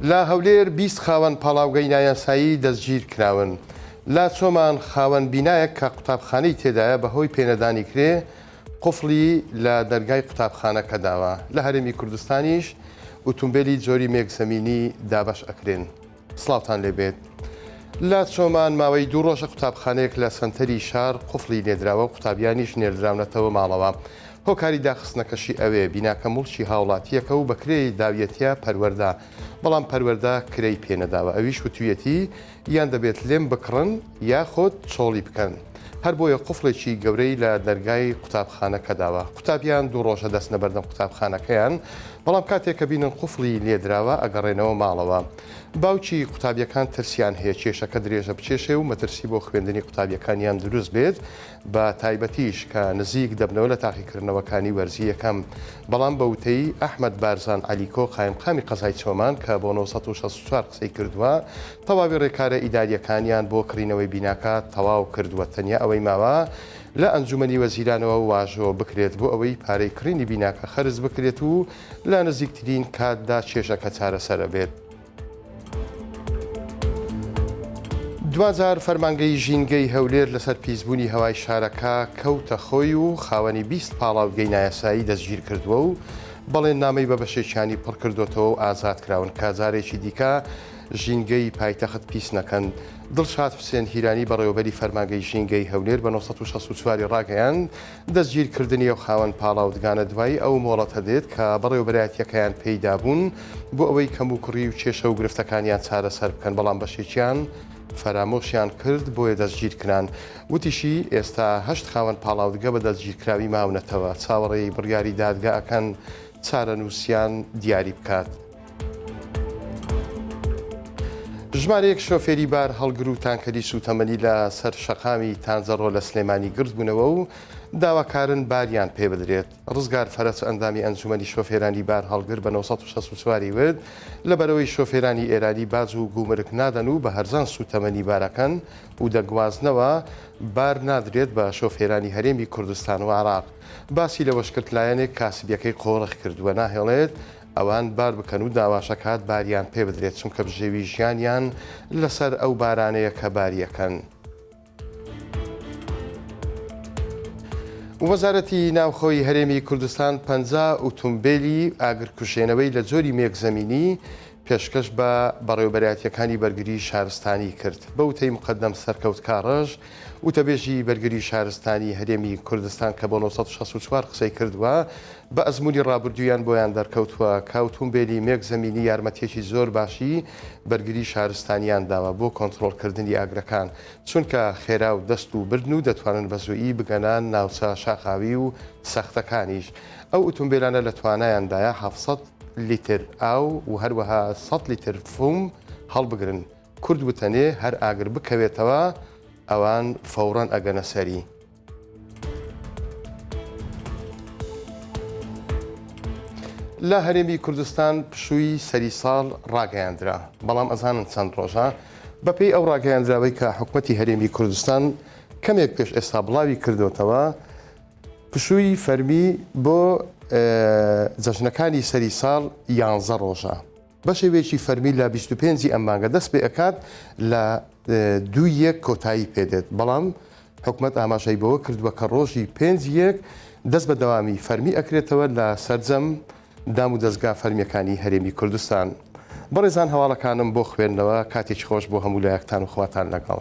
لە هەولێر 20 خاوەن پاڵاوگەی نایاسایی دەستگیر کراون. لا چۆمان خاوەن بینایەک کە قوتابخانەی تێدایە بەهۆی پێنەدانی کرێ قوفڵی لە دەرگای قوتابخانەکە داوە. لە هەرێمی کوردستانیش ئۆتۆمبیلی جۆری مێگزەمینی دابەش ئەکرێن. سڵاوتان لێبێت. لە چۆمان ماوەی 2 ڕۆژە قوتابخانەیەک لە سەنتەری شار قوفڵی لێدراوە و قوتابیانیش نێردراونەتەوە ماڵەوە. هۆکاری داخستنەکەشی ئەوێ بیناکە موڵکی هاوڵاتیەکە و بە کرێی داویەتە پەروەردا، بەڵام پەروەردا کرەی پێنەداوە. ئەویش وتویەتی یان دەبێت لێم بکڕن یاخۆت چۆڵی بکەن. هەر بۆیە قوفڵێکی گەورەی لە دەرگای قوتابخانەکە داوە. قوتابیان 2 ڕۆژە دەستنە بەردەم قوتابخانەکەیان، بەڵام کاتێک کە بینن قوفڵی لێدراوە ئەگەڕێنەوە ماڵەوە. باوکی قوتابیەکان ترسیان هەیە کێشەکە درێژە بچێشێ و مەترسی بۆ خوێندنی قوتابیەکانیان دروست بێت، بە تایبەتیش کە نزیک دەبنەوە لە تاقیکردنەوەکانی وەرزی یەکەم. بەڵام بە وتەی ئەحمەد بارزان عەلیکۆ قایمقامی قەزای چۆمان کە بۆ 1964 قسەی کردووە، تەواوی ڕێکارە ئیداریەکانیان بۆ کڕینەوەی بیناکە تەواو کردووە. تەنیا ئەوەی ماوە لە ئەنجومەنی وەزیرانەوە واژۆ بکرێت بۆ ئەوەی پارەی کڕینی بیناکە خەرز بکرێت و لە نزیکترین کاتدا کێشەکە چارەسەرە بێت. دوجار فەرمانگەی ژینگەی هەولێر لەسەر پیسبوونی هەوای شارەکە کەوتە خۆی و خاوەنی 20 پاڵاوگەی نایاسایی دەستگیر کردووە و بەڵێن نامەی بە بەشێکیانی پڕ کردوتەوە و ئازاد کراون. کازارێکی دیکە ژینگەی پایتەخت پیس نەکەن. دڵشاد حوسێن هیرانی بەڕێوەبەری فەرمانگەی ژینگەی هەولێر بە 1964 ڕاگەیان دەستگیرکردنی و خاوەن پاڵاودگانە دوایی ئەو مۆڵەتە دێت کە بەڕێوەبەرایەتیەکەیان پێیدا بوون بۆ ئەوەی کەم و کوڕی و کێشە و گرفتەکانیان چارەسەر بکەن، بەڵام بەشێکیان فەرامۆشیان کرد بۆیە دەستگیرکران. وتیشی ئێستا 8 خاوەن پاڵاودگە بە دەستگیرکراوی ماونەتەوە. چاوەڕێی بڕیاری دادگا ئەکەن چارەنووسیان دیاری بکات. ژمارەیەک شۆفێری بار هەڵگر و تانکەری سوتەمەنی لە سەر شەقامی تانزەڕۆ لە سلێمانی گرت بوونەوە و داواکارن باریان پێ بدرێت. ڕزگار فەرەس ئەندامی ئەنجومەنی شۆفێرانی بار هەڵگر بە 1964 ورد لەبەرەوەی شۆفێرانی ئێرانی باز و گومرک نادەن و بە هەرزان سوتەمەنی بارەکەن و دەگوازنەوە بار نادرێت بە شۆفێرانی هەرێمی کوردستان و عێراق. باسی لەوەش کرد لایەنێک کاسبیەکەی قۆڕخ کردووە، ناهێڵێت ئەوان بار بکەن و داواشەکات باریان پێ بدرێت، چونکە بژێوی ژیانیان لەسەر ئەو بارانەیە کە باریەکەن. وەزارەتی ناوخۆی هەرێمی کوردستان 50 ئۆتۆمبیلی ئاگرکوژێنەوەی لە جۆری مێگزەمینی پێشکەش بە بەڕێوەبەرایەتیەکانی بەرگری شارستانی کرد. بە وتەی مقەدەم سەرکەوت کاڕژ وتەبێژی بەرگری شارستانی هەرێمی کوردستان کە بۆ 1964 قسەی کردووە، بە ئەزمموی ڕابردوویان بۆیان دەرکەوتووە کە ئۆتۆمبیلی مێگزەمینی یارمەتێکی زۆر باشی بەرگری شارستانیان داوە بۆ کۆنتڕۆڵکردنی ئاگرەکان، چونکە خێرا و دەست و بردن و دەتوانن بە زوویی بگەنان ناوچە شاخاوی و سەختەکانیش. ئەو ئۆتۆمبیلانە لە توانایاندایە 700 لیتر ئاو و هەروەها 100 لیتر فوم هەڵبگرن. کورد وتەنێ هەر ئاگر بکەوێتەوە ئەوان فەوڕەن ئەگەنە سەری. لە هەرێمی کوردستان پشووی سەری ساڵ ڕاگەیاندرا، بەڵام ئەزانن چەند ڕۆژە بەپێی ئەو ڕاگەیاندراوەی کە حکوومەتی هەرێمی کوردستان کەمێک پێش ئێستا بڵاوی کردوتەوە، پشووی فەرمی بۆ جەژنەکانی سەری ساڵ 11 ڕۆژە. بە شێوەیەکی فەرمی لە 25 ئەم مانگە دەست پێ ئەکات لە 2 کۆتایی پێدێت، بەڵام حکوومەت ئاماژەی بەوە کردووە کە ڕۆژی 5 دەست بە دەوامی فەرمی ئەکرێتەوە لە سەرجەم دام و دەستگا فەرمیەکانی هەرێمی کوردستان. بەڕێزان هەواڵەکانم بۆ خوێندنەوە کاتێکی خۆش بۆ هەموو لایەکتان و خواتان لەگەڵ.